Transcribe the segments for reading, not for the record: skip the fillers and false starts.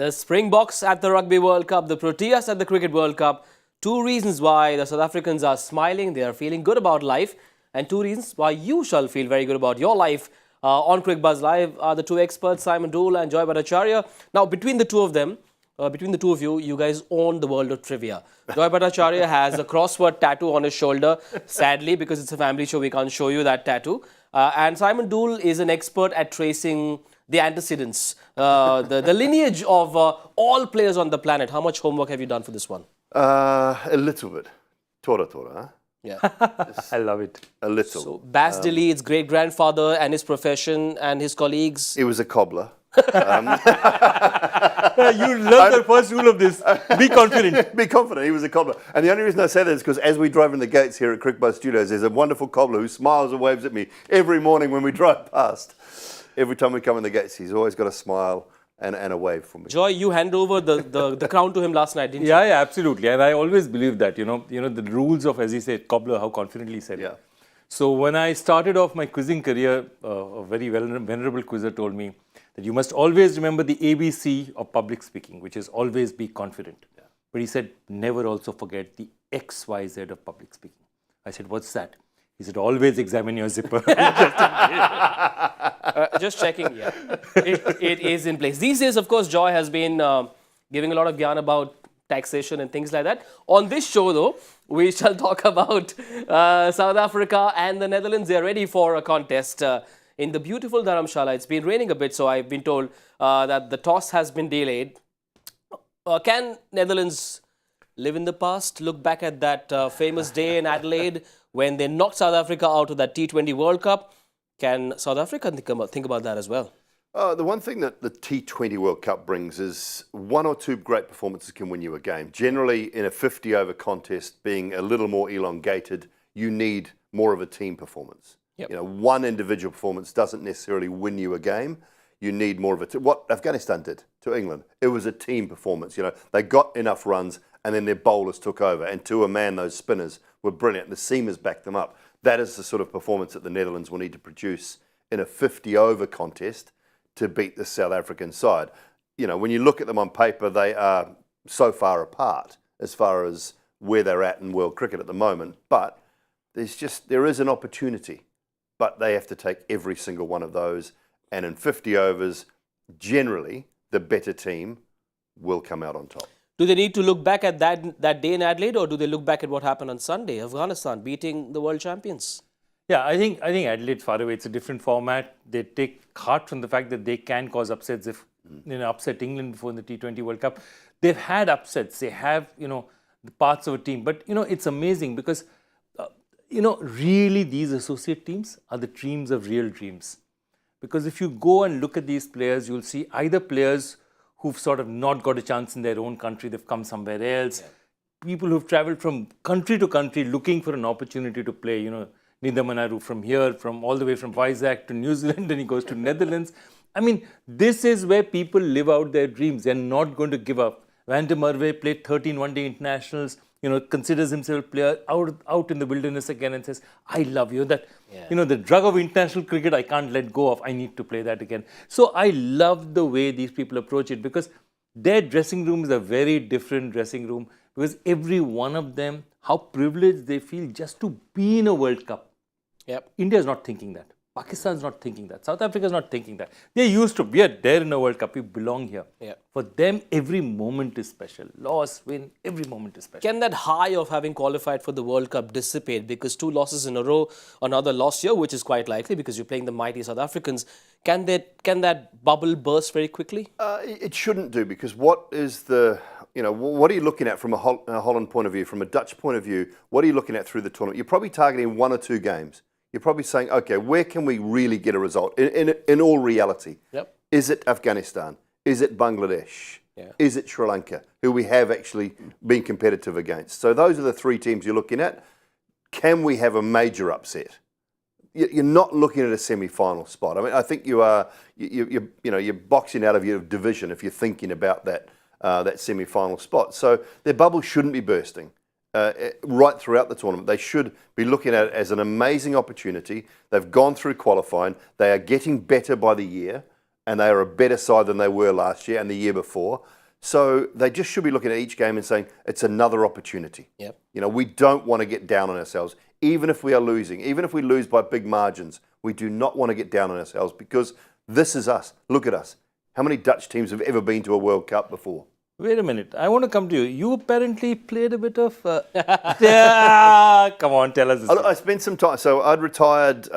The Springboks at the Rugby World Cup, the Proteas at the Cricket World Cup. Two reasons why the South Africans are smiling, they are feeling good about life. And two reasons why you shall feel very good about your life. On Cricbuzz Live are the two experts, Simon Doull and Bhattacharjya. Now, between the two of them, between the two of you, you guys own the world of trivia. Bhattacharjya has a crossword tattoo on his shoulder. Sadly, because it's a family show, we can't show you that tattoo. And Simon Doull is an expert at tracing the antecedents, the lineage of all players on the planet. How much homework have you done for this one? A little bit. Tora, huh? Yeah. I love it. A little. So, Bas Delit's great-grandfather and his profession and his colleagues. He was a cobbler. You love the first rule of this. Be confident. Be confident. He was a cobbler. And the only reason I say that is because as we drive in the gates here at Cricbuzz Studios, there's a wonderful cobbler who smiles and waves at me every morning when we drive past. Every time we come in the gates, he's always got a smile and a wave for me. Joy, you handed over the crown to him last night, didn't you? Yeah, absolutely. And I always believe that, you know the rules of, as he said, cobbler, how confidently he said it. Yeah. So when I started off my quizzing career, a very venerable quizzer told me that you must always remember the ABC of public speaking, which is always be confident. Yeah. But he said, never also forget the XYZ of public speaking. I said, what's that? He said, always examine your zipper. Just checking, yeah. It is in place. These days, of course, Joy has been giving a lot of yarn about taxation and things like that. On this show, though, we shall talk about South Africa and the Netherlands. They are ready for a contest in the beautiful Dharamshala. It's been raining a bit, so I've been told that the toss has been delayed. Can Netherlands live in the past, look back at that famous day in Adelaide when they knocked South Africa out of that T20 World Cup? Can South Africa think about that as well? The one thing that the T20 World Cup brings is one or two great performances can win you a game. Generally, in a 50-over contest, being a little more elongated, you need more of a team performance. Yep. You know, one individual performance doesn't necessarily win you a game. You need more of a team. What Afghanistan did to England, it was a team performance. You know, they got enough runs and then their bowlers took over. And to a man, those spinners were brilliant. The seamers backed them up. That is the sort of performance that the Netherlands will need to produce in a 50-over contest to beat the South African side. You know, when you look at them on paper, they are so far apart as far as where they're at in world cricket at the moment. But there is an opportunity. But they have to take every single one of those. And in 50 overs, generally, the better team will come out on top. Do they need to look back at that day in Adelaide, or do they look back at what happened on Sunday, Afghanistan beating the world champions? Yeah, I think Adelaide's far away. It's a different format. They take heart from the fact that they can cause upsets. If upset England before in the T20 World Cup, they've had upsets. They have the parts of a team. But it's amazing because really these associate teams are the dreams of real dreams. Because if you go and look at these players, you'll see either players who've sort of not got a chance in their own country, they've come somewhere else. Yeah. People who've traveled from country to country looking for an opportunity to play. Nida Manaru from here, from all the way from Vizag to New Zealand, and he goes to Netherlands. I mean, this is where people live out their dreams. They're not going to give up. Van der Merwe played 13 one-day internationals, considers himself a player out in the wilderness again and says, I love you. That, the drug of international cricket, I can't let go of. I need to play that again. So I love the way these people approach it because their dressing room is a very different dressing room because every one of them, how privileged they feel just to be in a World Cup. Yep. India is not thinking that. Pakistan is not thinking that. South Africa is not thinking that. They're used to, we are there in a World Cup. We belong here. Yep. For them, every moment is special. Loss, win, every moment is special. Can that high of having qualified for the World Cup dissipate? Because 2 losses in a row, another loss here, which is quite likely because you're playing the mighty South Africans. Can that bubble burst very quickly? It shouldn't do because what is what are you looking at from a Holland point of view, from a Dutch point of view? What are you looking at through the tournament? You're probably targeting 1 or 2 games. You're probably saying, okay, where can we really get a result? In all reality, yep. Is it Afghanistan? Is it Bangladesh? Yeah. Is it Sri Lanka, who we have actually been competitive against? So those are the 3 teams you're looking at. Can we have a major upset? You're not looking at a semi-final spot. I mean, I think you're boxing out of your division if you're thinking about that semi-final spot. So their bubble shouldn't be bursting. Right throughout the tournament. They should be looking at it as an amazing opportunity. They've gone through qualifying. They are getting better by the year. and they are a better side than they were last year and the year before. So they just should be looking at each game and saying, it's another opportunity. Yep. You know, we don't want to get down on ourselves. Even if we are losing, even if we lose by big margins, we do not want to get down on ourselves because this is us. Look at us. How many Dutch teams have ever been to a World Cup before? Wait a minute. I want to come to you. You apparently played a bit of... yeah, come on, tell us this. I spent some time. So I'd retired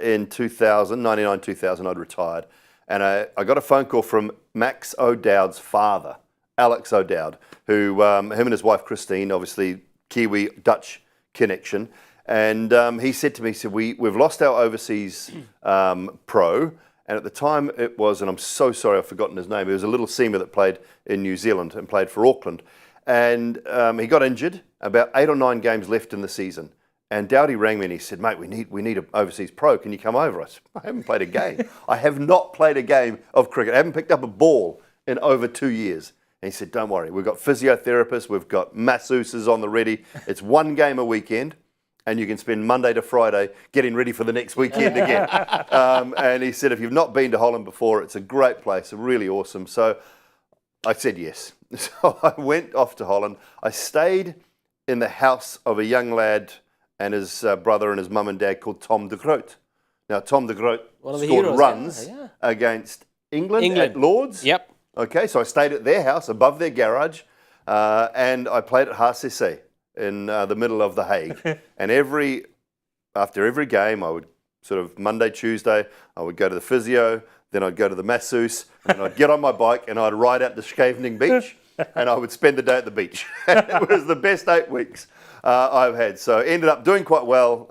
in 2000, 99, 2000, I'd retired. And I got a phone call from Max O'Dowd's father, Alex O'Dowd, who, him and his wife Christine, obviously Kiwi-Dutch connection. And he said to me, he said, we've lost our overseas pro. And at the time it was, and I'm so sorry I've forgotten his name, he was a little seamer that played in New Zealand and played for Auckland. And he got injured, about 8 or 9 games left in the season. And Dowdy rang me and he said, mate, we need an overseas pro, can you come over? I said, I haven't played a game. I have not played a game of cricket. I haven't picked up a ball in over 2 years. And he said, don't worry, we've got physiotherapists, we've got masseuses on the ready. It's 1 game a weekend. And you can spend Monday to Friday getting ready for the next weekend again. And he said, if you've not been to Holland before, it's a great place, really awesome. So I said yes. So I went off to Holland. I stayed in the house of a young lad and his brother and his mum and dad called Tom de Groot. Now, Tom de Groot scored runs against England at Lords. Yep. Okay, so I stayed at their house above their garage and I played at HCC. In the middle of The Hague. And after every game, I would sort of Monday, Tuesday, I would go to the physio, then I'd go to the masseuse, and I'd get on my bike and I'd ride out to Scheveningen Beach and I would spend the day at the beach. It was the best 8 weeks I've had. So ended up doing quite well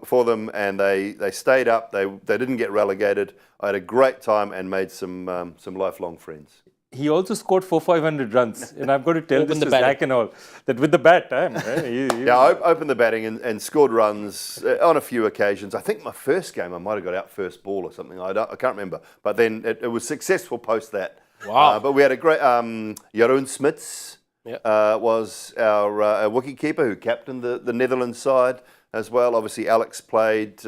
for them and they stayed up. They didn't get relegated. I had a great time and made some lifelong friends. He also scored 400-500 runs. And I've got to tell this to Zach and all, that with the bat, yeah, I opened the batting and scored runs on a few occasions. I think my first game, I might have got out first ball or something. I can't remember. But then it was successful post that. Wow. But we had a great, Jeroen Smits was our wicketkeeper who captained the Netherlands side as well. Obviously, Alex played...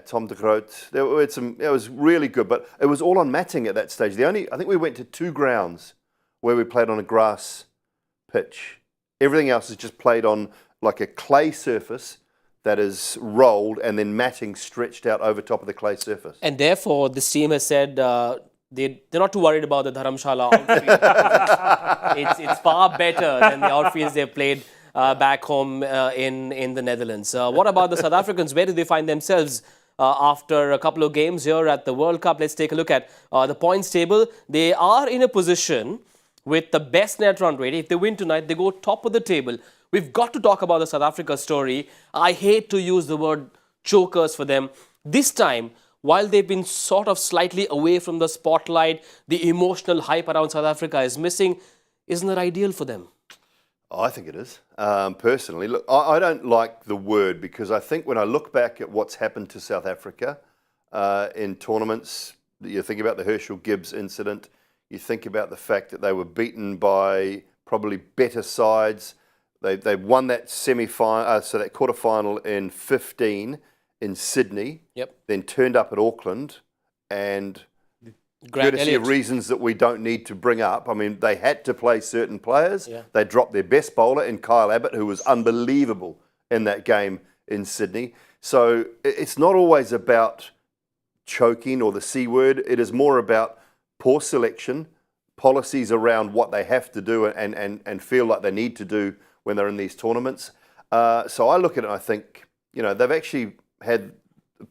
Tom de Groot. It was really good, but it was all on matting at that stage. I think we went to 2 grounds where we played on a grass pitch. Everything else is just played on like a clay surface that is rolled and then matting stretched out over top of the clay surface. And therefore, this team has said they're not too worried about the Dharamshala outfield. It's far better than the outfields they've played back home in the Netherlands. What about the South Africans? Where do they find themselves after a couple of games here at the World Cup? Let's take a look at the points table. They are in a position with the best net run rate. If they win tonight, they go top of the table. We've got to talk about the South Africa story. I hate to use the word chokers for them. This time, while they've been sort of slightly away from the spotlight, the emotional hype around South Africa is missing. Isn't that ideal for them? I think it is, personally. Look, I don't like the word because I think when I look back at what's happened to South Africa in tournaments, you think about the Herschel Gibbs incident, you think about the fact that they were beaten by probably better sides. They won that semi-final, so that quarterfinal in 15 in Sydney, then turned up at Auckland and... courtesy of reasons that we don't need to bring up. I mean, they had to play certain players. They dropped their best bowler in Kyle Abbott, who was unbelievable in that game in Sydney. So it's not always about choking or the C word. It is more about poor selection, policies around what they have to do and feel like they need to do when they're in these tournaments. So I look at it and I think, they've actually had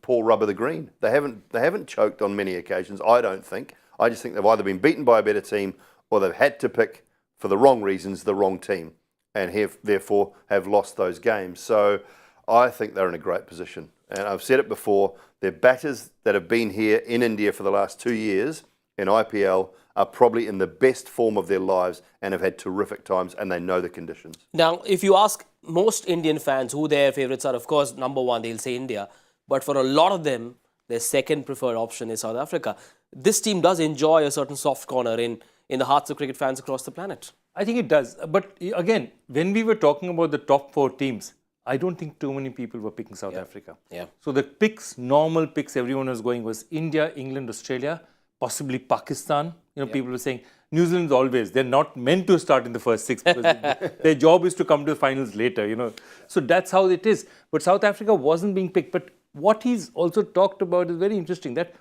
poor rub of the green. They haven't choked on many occasions, I don't think. I just think they've either been beaten by a better team or they've had to pick, for the wrong reasons, the wrong team and therefore have lost those games. So I think they're in a great position. And I've said it before, their batters that have been here in India for the last 2 years in IPL are probably in the best form of their lives and have had terrific times and they know the conditions. Now, if you ask most Indian fans who their favourites are, of course, number one, they'll say India. But for a lot of them, their second preferred option is South Africa. This team does enjoy a certain soft corner in the hearts of cricket fans across the planet. I think it does. But again, when we were talking about the top 4 teams, I don't think too many people were picking South Africa. So the normal picks everyone was going was India, England, Australia. possibly Pakistan. People were saying New Zealand's always, they're not meant to start in the first 6 because their job is to come to the finals later. So that's how it is. But South Africa wasn't being picked. But what he's also talked about is very interesting, that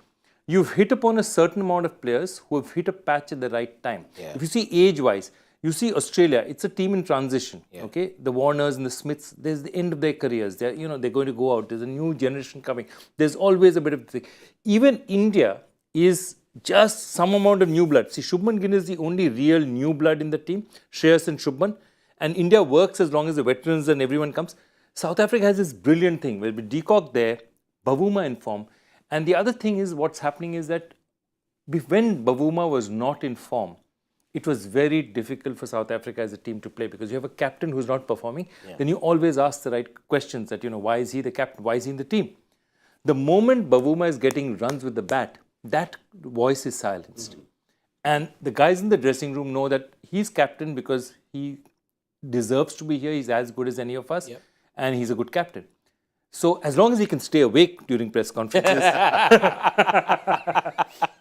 you've hit upon a certain amount of players who have hit a patch at the right time. If you see age-wise, you see Australia, it's a team in transition. Okay, the Warners and the Smiths, there's the end of their careers. They're going to go out. There's a new generation coming. There's always a bit of thing. Even India is just some amount of new blood. See, Shubman Gill is the only real new blood in the team, Shreyas and Shubman. And India works as long as the veterans and everyone comes. South Africa has this brilliant thing where with Deacock there, Bavuma in form. And the other thing is, what's happening is that when Bavuma was not in form, it was very difficult for South Africa as a team to play, because you have a captain who's not performing. Then you always ask the right questions that, why is he the captain? Why is he in the team? The moment Bavuma is getting runs with the bat, that voice is silenced. And the guys in the dressing room know that he's captain because he deserves to be here. He's as good as any of us. And he's a good captain. So as long as he can stay awake during press conferences.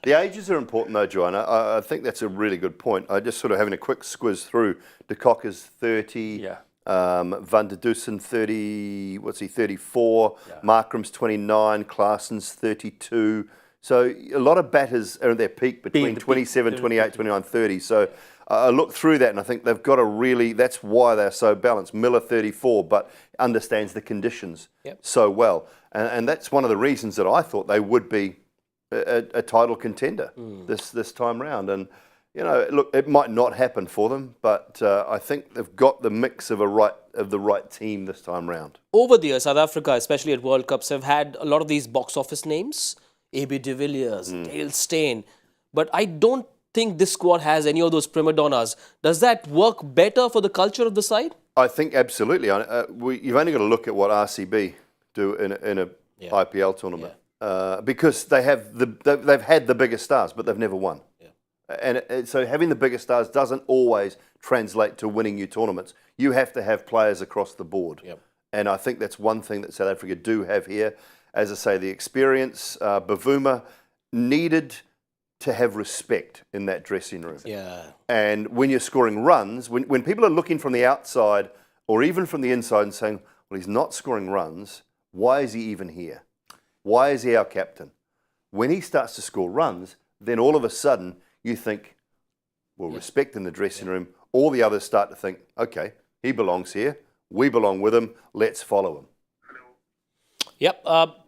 The ages are important though, Joanna. I think that's a really good point. I just sort of having a quick squiz through. De Kock is 30. Van der Dusen 30. What's he? 34. Markram's 29. Klaassen's 32. So a lot of batters are at their peak between 27, 28, 29, 30. So I looked through that and I think they've got a really, that's why they're so balanced. Miller 34, but understands the conditions so well. And that's one of the reasons that I thought they would be a title contender this time round. And, look, it might not happen for them, but I think they've got the mix of the right team this time round. Over the years, South Africa, especially at World Cups, have had a lot of these box office names. A.B. de Villiers, Dale Steyn. But I don't think this squad has any of those prima donnas. Does that work better for the culture of the side? I think absolutely. You've only got to look at what RCB do in a IPL tournament. Because they've had the biggest stars, but they've never won. And so having the biggest stars doesn't always translate to winning you tournaments. You have to have players across the board. And I think that's one thing that South Africa do have here. As I say, the experience, Bavuma needed to have respect in that dressing room. And when you're scoring runs, when people are looking from the outside or even from the inside and saying, well, he's not scoring runs, why is he even here? Why is he our captain? When he starts to score runs, then all of a sudden you think, well, respect in the dressing room. All the others start to think, okay, he belongs here. We belong with him. Let's follow him.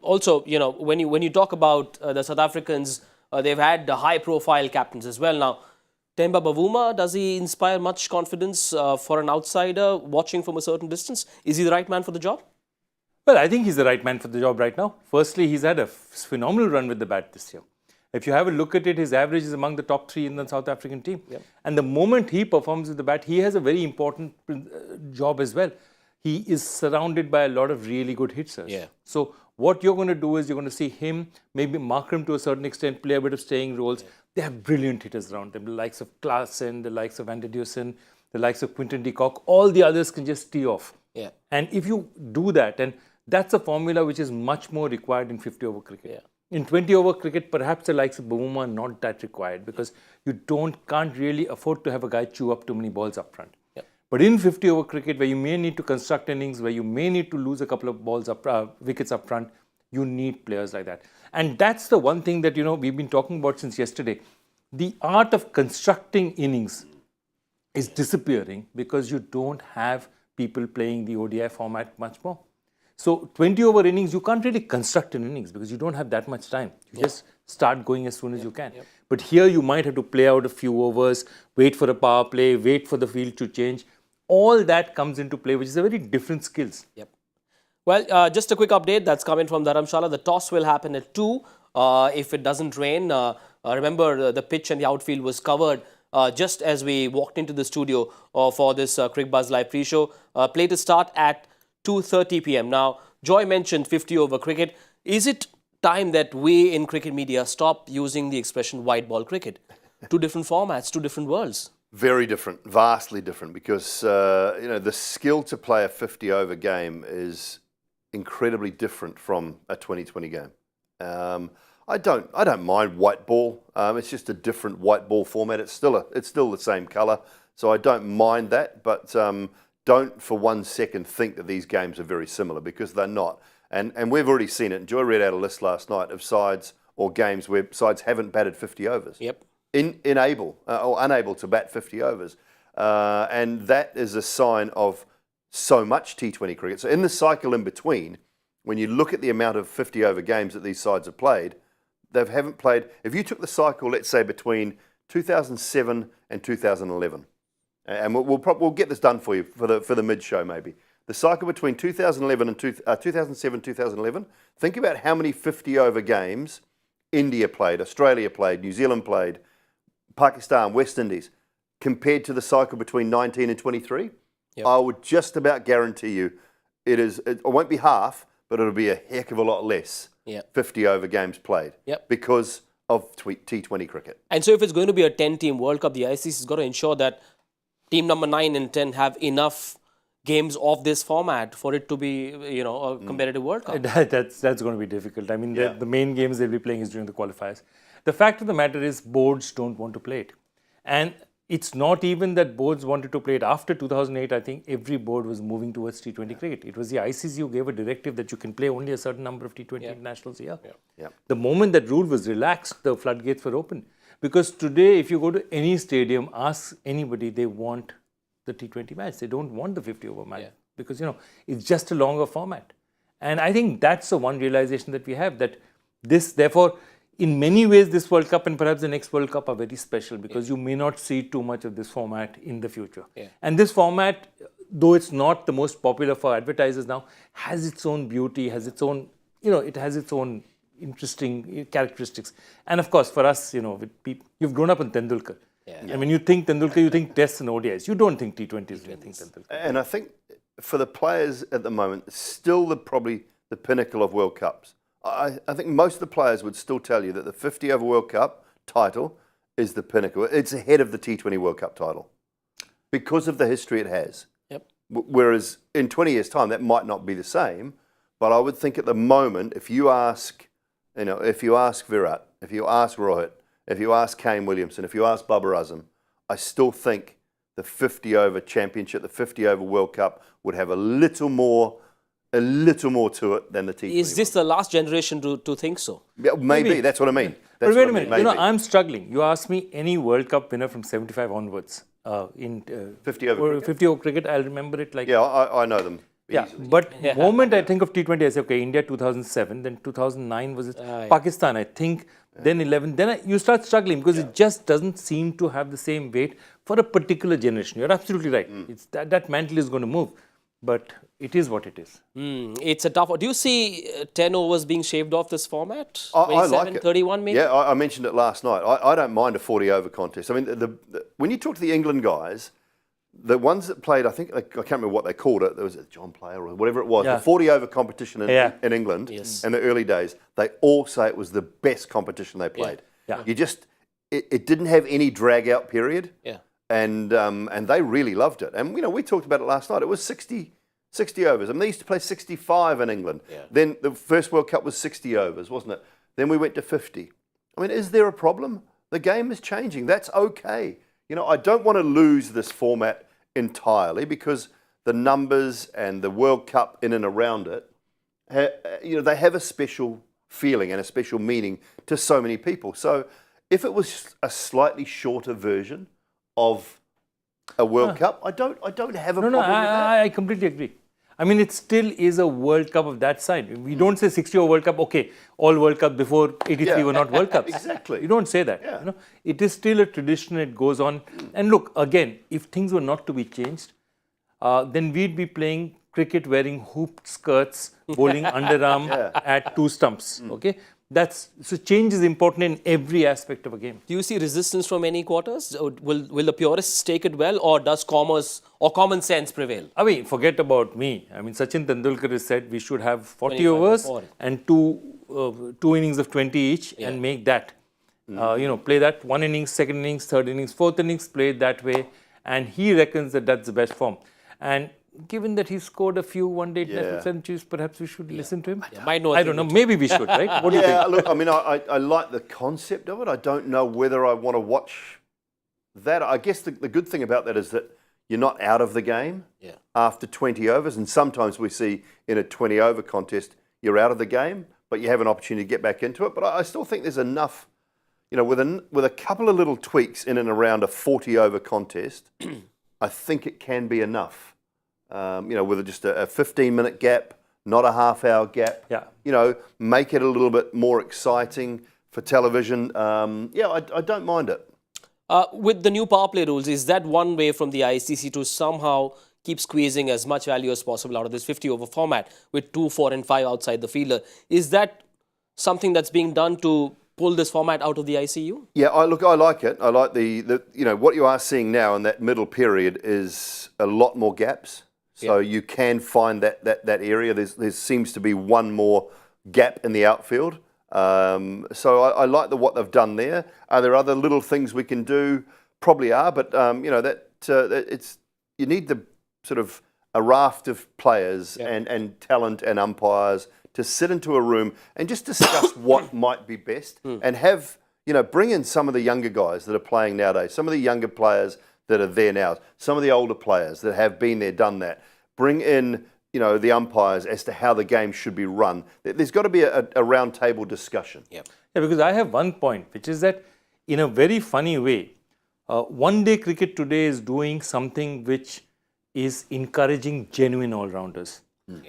Also, when you talk about the South Africans, they've had high-profile captains as well. Now, Temba Bavuma, does he inspire much confidence for an outsider watching from a certain distance? Is he the right man for the job? Well, I think he's the right man for the job right now. Firstly, he's had a phenomenal run with the bat this year. If you have a look at it, his average is among the top 3 in the South African team. And the moment he performs with the bat, he has a very important job as well. He is surrounded by a lot of really good hitters. So what you're going to do is you're going to see him, maybe Markram to a certain extent, play a bit of staying roles. They have brilliant hitters around them, the likes of Klaassen, the likes of Van der Dusen, the likes of Quinton de Kock. All the others can just tee off. And if you do that, and that's a formula which is much more required in 50-over cricket. In 20-over cricket, perhaps the likes of Bavuma are not that required, because you can't really afford to have a guy chew up too many balls up front. But in 50-over cricket, where you may need to construct innings, where you may need to lose a couple of balls wickets up front, you need players like that. And that's the one thing that we've been talking about since yesterday. The art of constructing innings is disappearing because you don't have people playing the ODI format much more. So 20-over innings, you can't really construct an innings because you don't have that much time. You just start going as soon as you can. But here you might have to play out a few overs, wait for a power play, wait for the field to change. All that comes into play, which is a very different skills. Well, just a quick update that's coming from Dharamshala. The toss will happen at 2 if it doesn't rain. Remember, the pitch and the outfield was covered just as we walked into the studio for this Cricbuzz live pre-show. Play to start at 2:30 p.m. Now, Joy mentioned 50-over cricket. Is it time that we in cricket media stop using the expression white ball cricket? 2 different formats, 2 different worlds. Very different, vastly different, because the skill to play a 50-over game is incredibly different from a 2020 game. I don't mind white ball. It's just a different white ball format. It's still the same colour, so I don't mind that. But don't for 1 second think that these games are very similar, because they're not. And we've already seen it. Joy read out a list last night of sides or games where sides haven't batted 50 overs. Yep. Unable to bat 50 overs. And that is a sign of so much T20 cricket. So in the cycle in between, when you look at the amount of 50 over games that these sides have played, they haven't played. If you took the cycle, let's say between 2007 and 2011, and we'll get this done for you for the mid show maybe. The cycle between 2011 and 2007, 2011. Think about how many 50 over games India played, Australia played, New Zealand played, Pakistan, West Indies, compared to the cycle between 19 and 23. Yep. I would just about guarantee you it won't be half, but it'll be a heck of a lot less 50 over games played because of T20 cricket. And so if it's going to be a 10-team World Cup, the ICC has got to ensure that team number 9 and 10 have enough games of this format for it to be, a competitive World Cup. That's going to be difficult. I mean, the main games they'll be playing is during the qualifiers. The fact of the matter is boards don't want to play it. And it's not even that boards wanted to play it. After 2008, I think every board was moving towards T20 cricket. It was the ICC who gave a directive that you can play only a certain number of T20 internationals a year. The moment that rule was relaxed, the floodgates were open. Because today, if you go to any stadium, ask anybody, they want the T20 match. They don't want the 50 over match because, it's just a longer format. And I think that's the one realization that we have, that this, therefore, in many ways, this World Cup and perhaps the next World Cup are very special because you may not see too much of this format in the future. And this format, though it's not the most popular for advertisers now, has its own beauty, has its own, it has its own interesting characteristics. And of course, for us, with people, you've grown up on Tendulkar. And when you think Tendulkar, you think Tests and ODIs. You don't think T20s when you think Tendulkar. And I think for the players at the moment, still probably the pinnacle of World Cups. I think most of the players would still tell you that the 50 over World Cup title is the pinnacle. It's ahead of the T20 World Cup title because of the history it has. Whereas in 20 years' time, that might not be the same. But I would think at the moment, if you ask Virat, if you ask Rohit, if you ask Kane Williamson, if you ask Babar Azam, I still think the 50 over championship, the 50 over World Cup would have a little more to it than the T20. Is this the last generation to think so? Yeah, maybe. That's what I mean. But wait a minute. I'm struggling. You ask me any World Cup winner from 75 onwards in 50 over 50 over cricket, I'll remember it like... Yeah, I know them easily. But the moment I think of T20, I say, okay, India 2007, then 2009 was it Pakistan, I think, then 11. Then you start struggling because it just doesn't seem to have the same weight for a particular generation. You're absolutely right. It's that mantle is going to move. But it is what it is. It's a tough one. Do you see 10 overs being shaved off this format? I like it. 31 maybe? Yeah, I mentioned it last night. I don't mind a 40 over contest. I mean, when you talk to the England guys, the ones that played, I can't remember what they called it. There was a John Player or whatever it was. The 40 over competition in England in the early days. They all say it was the best competition they played. It didn't have any drag out period. And they really loved it. And we talked about it last night. It was 60 overs. I mean, they used to play 65 in England. Then the first World Cup was 60 overs, wasn't it? Then we went to 50. I mean, is there a problem? The game is changing. That's okay. I don't want to lose this format entirely because the numbers and the World Cup in and around it, they have a special feeling and a special meaning to so many people. So if it was a slightly shorter version of a World Cup, I don't have a problem with that. I completely agree. I mean, it still is a World Cup of that side. We don't say 60 over World Cup, okay, all World Cup before 83 were not World Cups. Exactly. You don't say that. It is still a tradition, it goes on. And look, again, if things were not to be changed, then we'd be playing cricket wearing hooped skirts, bowling underarm at 2 stumps, okay? So change is important in every aspect of a game. Do you see resistance from any quarters? Will the purists take it well, or does commerce or common sense prevail? I mean, forget about me. I mean, Sachin Tendulkar has said we should have 40 overs and two innings of 20 each and make that. Play that 1 innings, 2nd innings, 3rd innings, 4th innings, play it that way. And he reckons that that's the best form. And given that he scored a few one-day international centuries, perhaps we should listen to him. Might know a I thing don't know. or two. Maybe we should, right? What do you think? Yeah, look, I mean, I like the concept of it. I don't know whether I want to watch that. I guess the good thing about that is that you're not out of the game after 20 overs. And sometimes we see in a 20-over contest, you're out of the game, but you have an opportunity to get back into it. But I still think there's enough, you know, with a couple of little tweaks in and around a 40-over contest, I think it can be enough. You know, with just a 15-minute gap, not a half-hour gap. Yeah. You know, make it a little bit more exciting for television. I don't mind it. With the new power play rules, is that one way from the ICC to somehow keep squeezing as much value as possible out of this 50-over format with 2, 4 and 5 outside the fielder? Is that something that's being done to pull this format out of the ICU? Yeah, I like it. I like the you know, what you are seeing now in that middle period is a lot more gaps. So you can find that area. There seems to be one more gap in the outfield. So I like what they've done there. Are there other little things we can do? Probably are, but you know, it's you need the sort of a raft of players and talent and umpires to sit into a room and just discuss what might be best and have, you know, bring in some of the younger guys that are playing nowadays, some of the younger players that are there now, some of the older players that have been there, done that. Bring in, you know, the umpires as to how the game should be run. There's got to be a round table discussion. Yeah, because I have one point, which is that in a very funny way, one-day cricket today is doing something which is encouraging genuine all-rounders.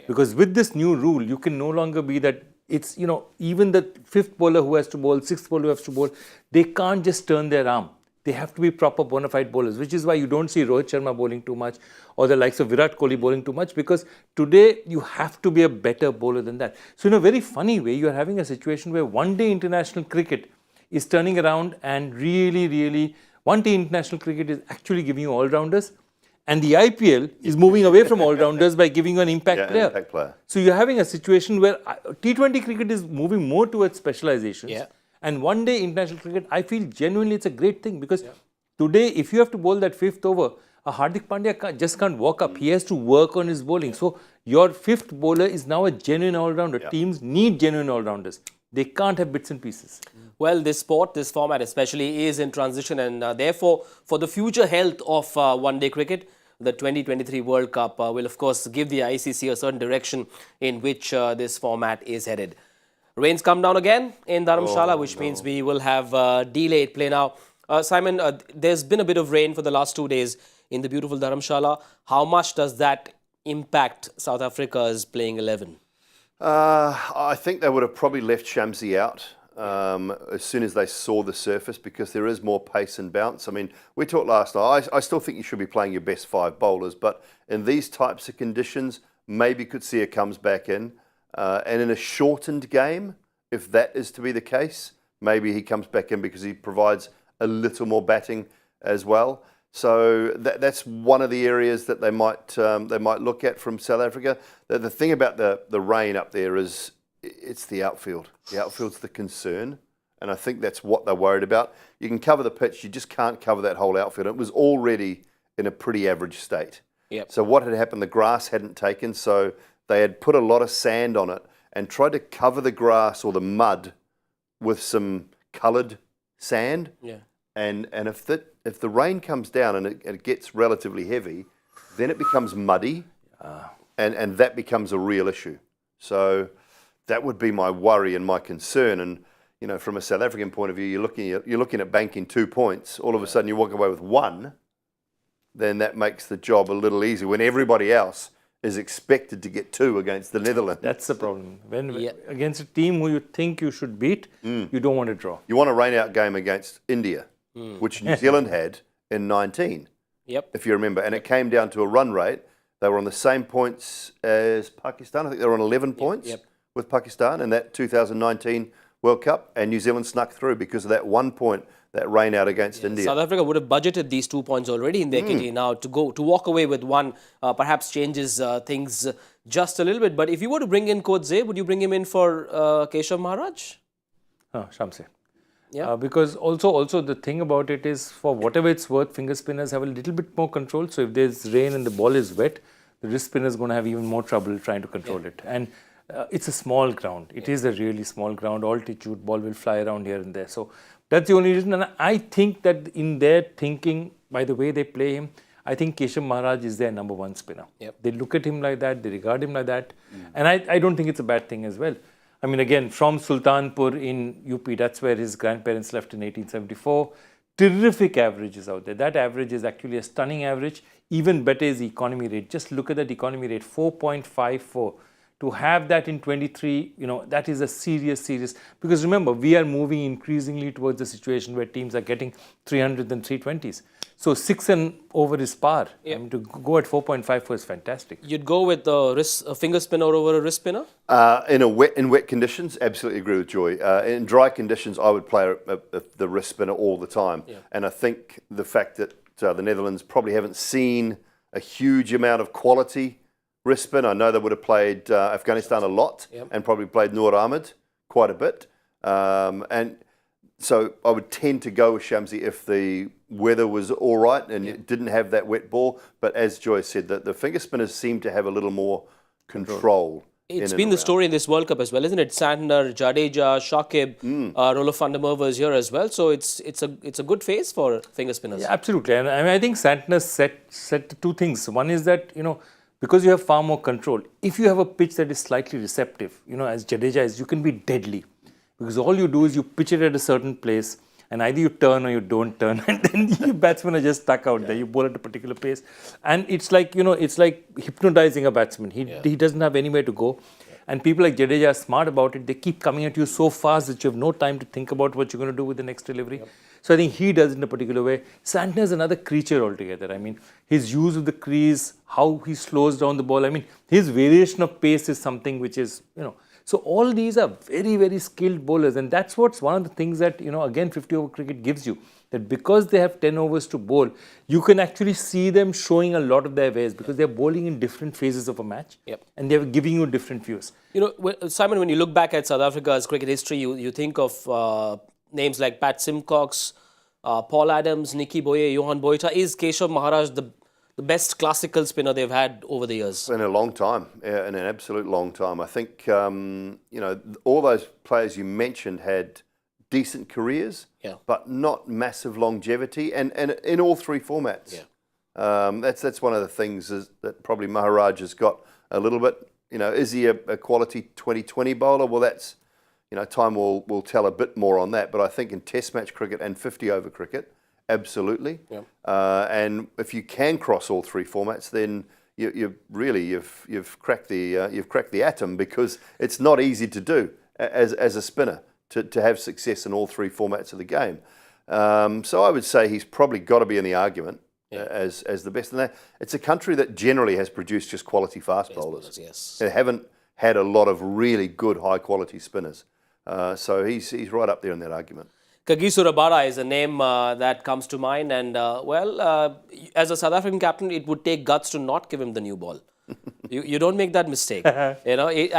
Because with this new rule, you can no longer be that it's, you know, even the fifth bowler who has to bowl, sixth bowler who has to bowl, they can't just turn their arm. They have to be proper bona fide bowlers, which is why you don't see Rohit Sharma bowling too much or the likes of Virat Kohli bowling too much, because today you have to be a better bowler than that. So in a very funny way, you are having a situation where one-day international cricket is turning around and really, one-day international cricket is actually giving you all-rounders, and the IPL is moving away from all-rounders by giving you an impact player. Impact player. So you're having a situation where T20 cricket is moving more towards specializations. And one-day international cricket, I feel genuinely it's a great thing, because today, if you have to bowl that fifth over, Hardik Pandya just can't walk up. He has to work on his bowling. So your fifth bowler is now a genuine all-rounder. Teams need genuine all-rounders. They can't have bits and pieces. Well, this sport, this format especially, is in transition, and therefore, for the future health of one-day cricket, the 2023 World Cup will, of course, give the ICC a certain direction in which this format is headed. Rains come down again in Dharamshala, which means we will have delayed play now. Simon, there's been a bit of rain for the last 2 days in the beautiful Dharamshala. How much does that impact South Africa's playing 11? I think they would have probably left Shamsi out as soon as they saw the surface, because there is more pace and bounce. I mean, we talked last night, I still think you should be playing your best 5 bowlers, but in these types of conditions, maybe Coetzee comes back in. And in a shortened game, if that is to be the case, maybe he comes back in because he provides a little more batting as well. So that's one of the areas that they might look at from South Africa. The thing about the rain up there is it's the outfield. The outfield's the concern, and I think that's what they're worried about. You can cover the pitch, you just can't cover that whole outfield. It was already in a pretty average state. So what had happened, the grass hadn't taken, so they had put a lot of sand on it and tried to cover the grass or the mud with some coloured sand. And if the rain comes down and it gets relatively heavy, then it becomes muddy, and that becomes a real issue. So that would be my worry and my concern. And you know, from a South African point of view, you're looking at banking 2 points. All of a sudden, you walk away with 1. Then that makes the job a little easier when everybody else is expected to get 2 against the Netherlands. That's the problem. When against a team who you think you should beat, you don't want to draw. You want a rain-out game against India, which New Zealand had in 19, if you remember. And it came down to a run rate. They were on the same points as Pakistan. I think they were on 11 points with Pakistan in that 2019 World Cup. And New Zealand snuck through because of that 1 point, that rain out against India. South Africa would have budgeted these 2 points already in their kitty. Now to walk away with 1 perhaps changes things just a little bit. But if you were to bring in Coetzee, would you bring him in for Keshav Maharaj? Shamsi. Because also the thing about it is, for whatever it's worth, finger spinners have a little bit more control. So if there's rain and the ball is wet, the wrist spinner is going to have even more trouble trying to control it. And it's a small ground. It is a really small ground. Altitude, ball will fly around here and there. So that's the only reason. And I think that in their thinking, by the way they play him, I think Keshav Maharaj is their number one spinner. They look at him like that. They regard him like that. And I don't think it's a bad thing as well. I mean, again, from Sultanpur in UP, that's where his grandparents left in 1874. Terrific averages out there. That average is actually a stunning average. Even better is the economy rate. Just look at that economy rate, 4.54. To have that in 23, that is a serious. Because remember, we are moving increasingly towards a situation where teams are getting 300 and 320s. So 6 and over is par. I mean, to go at 4.54 is fantastic. You'd go with a finger spinner over a wrist spinner? In wet conditions, absolutely agree with Joy. In dry conditions, I would play the wrist spinner all the time. And I think the fact that the Netherlands probably haven't seen a huge amount of quality wrist spin. I know they would have played Afghanistan a lot and probably played Noor Ahmed quite a bit. And so I would tend to go with Shamsi if the weather was all right and it didn't have that wet ball. But as Joy said, the finger spinners seem to have a little more control. It's been the story in this World Cup as well, isn't it? Santner, Jadeja, Shakib, Roelof van der Merwe is here as well. So it's a good phase for finger spinners. Yeah, absolutely. And I mean, I think Santner set two things. One is that, because you have far more control, if you have a pitch that is slightly receptive, as Jadeja is, you can be deadly. Because all you do is you pitch it at a certain place and either you turn or you don't turn, and then your batsmen are just stuck out there. You bowl at a particular pace. And it's like, it's like hypnotizing a batsman. He doesn't have anywhere to go. And people like Jadeja are smart about it. They keep coming at you so fast that you have no time to think about what you're going to do with the next delivery. So I think he does it in a particular way. Santner is another creature altogether. I mean, his use of the crease, how he slows down the ball. I mean, his variation of pace is something which is, So all these are very skilled bowlers. And that's what's one of the things that, again, 50-over cricket gives you. That because they have 10 overs to bowl, you can actually see them showing a lot of their ways because they're bowling in different phases of a match. And they're giving you different views. Simon, when you look back at South Africa's cricket history, you think of names like Pat Simcox, Paul Adams, Nicky Boye, Johan Boyta. Is Keshav Maharaj the best classical spinner they've had over the years? In a long time, in an absolute long time. I think, all those players you mentioned had decent careers, but not massive longevity, and in all three formats. That's one of the things that probably Maharaj has got a little bit. Is he a quality 2020 bowler? Well, that's, time will tell a bit more on that. But I think in Test match cricket and 50-over cricket, absolutely. And if you can cross all three formats, then you've cracked the atom, because it's not easy to do as a spinner to have success in all three formats of the game. So I would say he's probably got to be in the argument as the best. And it's a country that generally has produced just quality fast bowlers. They haven't had a lot of really good high quality spinners. So he's right up there in that argument. Kagiso Rabada is a name that comes to mind, and as a South African captain, it would take guts to not give him the new ball. You don't make that mistake. I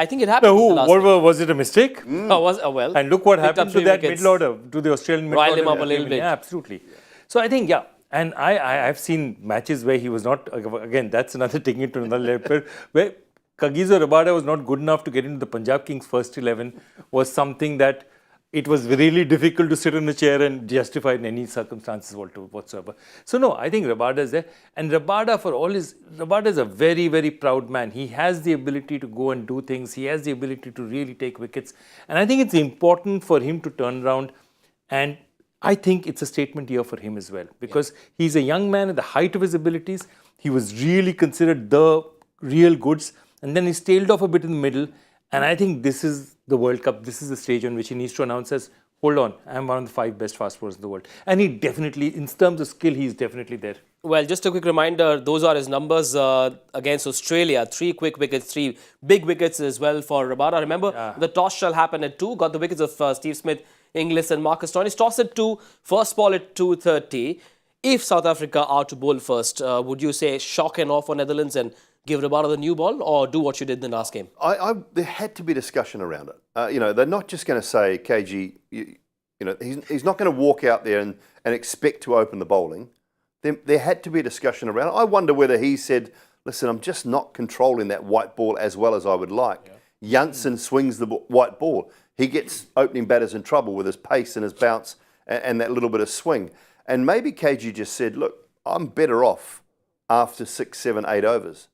think it happened. Was it a mistake? Well. And look what happened to that middle order, to the Australian middle order. Riled him up a little bit. Yeah, absolutely. So I think, and I've seen matches where he was not, again, that's another taking it to another level, where Kagiso Rabada was not good enough to get into the Punjab Kings first 11, was something that it was really difficult to sit in a chair and justify in any circumstances whatsoever. So no, I think Rabada is there. And Rabada is a very proud man. He has the ability to go and do things. He has the ability to really take wickets. And I think it's important for him to turn around. And I think it's a statement year for him as well. Because he's a young man at the height of his abilities. He was really considered the real goods. And then he's tailed off a bit in the middle. And I think this is the World Cup. This is the stage on which he needs to announce as, hold on, I'm one of the 5 best fast bowlers in the world. And he definitely, in terms of skill, he's definitely there. Well, just a quick reminder, those are his numbers against Australia. 3 quick wickets, 3 big wickets as well for Rabada. Remember, the toss shall happen at 2. Got the wickets of Steve Smith, Inglis and Marcus Stoinis. Toss at 2, first ball at 2:30. If South Africa are to bowl first, would you say shock and awe for Netherlands and give Rabada the new ball, or do what you did in the last game? There had to be discussion around it. They're not just going to say, KG, he's not going to walk out there and expect to open the bowling. There had to be a discussion around it. I wonder whether he said, listen, I'm just not controlling that white ball as well as I would like. Janssen swings the white ball. He gets opening batters in trouble with his pace and his bounce and that little bit of swing. And maybe KG just said, look, I'm better off after 6, 7, 8 overs.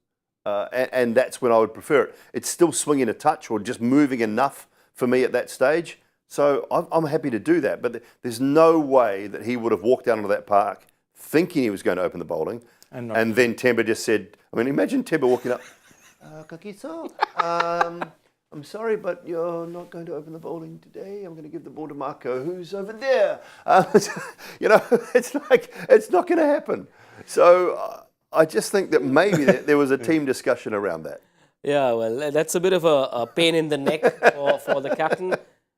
And that's when I would prefer it. It's still swinging a touch or just moving enough for me at that stage. So I'm happy to do that. But there's no way that he would have walked down into that park thinking he was going to open the bowling. And then Temba just said, I mean, imagine Temba walking up, Kakiso, I'm sorry, but you're not going to open the bowling today. I'm going to give the ball to Marco, who's over there. You know, it's like, it's not going to happen. So I just think that maybe there was a team discussion around that. Yeah, well, that's a bit of a pain in the neck for the captain.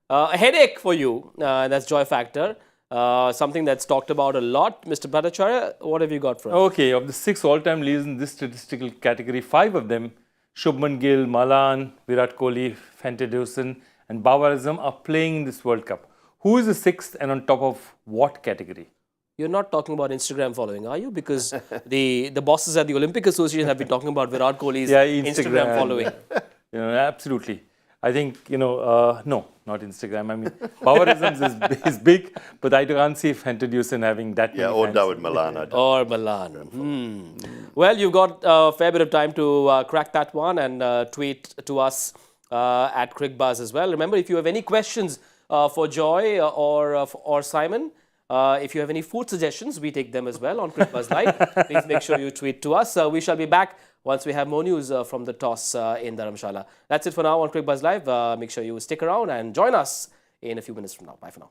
A headache for you, that's joy factor. Something that's talked about a lot. Mr. Bhattacharya, what have you got for us? Okay, of the 6 all-time leaders in this statistical category, 5 of them, Shubman Gill, Malan, Virat Kohli, Fante Dewson and Babar Azam are playing in this World Cup. Who is the 6th and on top of what category? You're not talking about Instagram following, are you? Because the bosses at the Olympic Association have been talking about Virat Kohli's Instagram following. You know, absolutely. I think, no, not Instagram. I mean, Babar Azam is big, but I can't see Fante Dewson having that many or fans. Dawood Malan. Or Malan. Well, you've got a fair bit of time to crack that one and tweet to us at Cricbuzz as well. Remember, if you have any questions for Joy or Simon, if you have any food suggestions, we take them as well on Cricbuzz Live. Please make sure you tweet to us. We shall be back once we have more news from the toss in Dharamshala. That's it for now on Cricbuzz Live. Make sure you stick around and join us in a few minutes from now. Bye for now.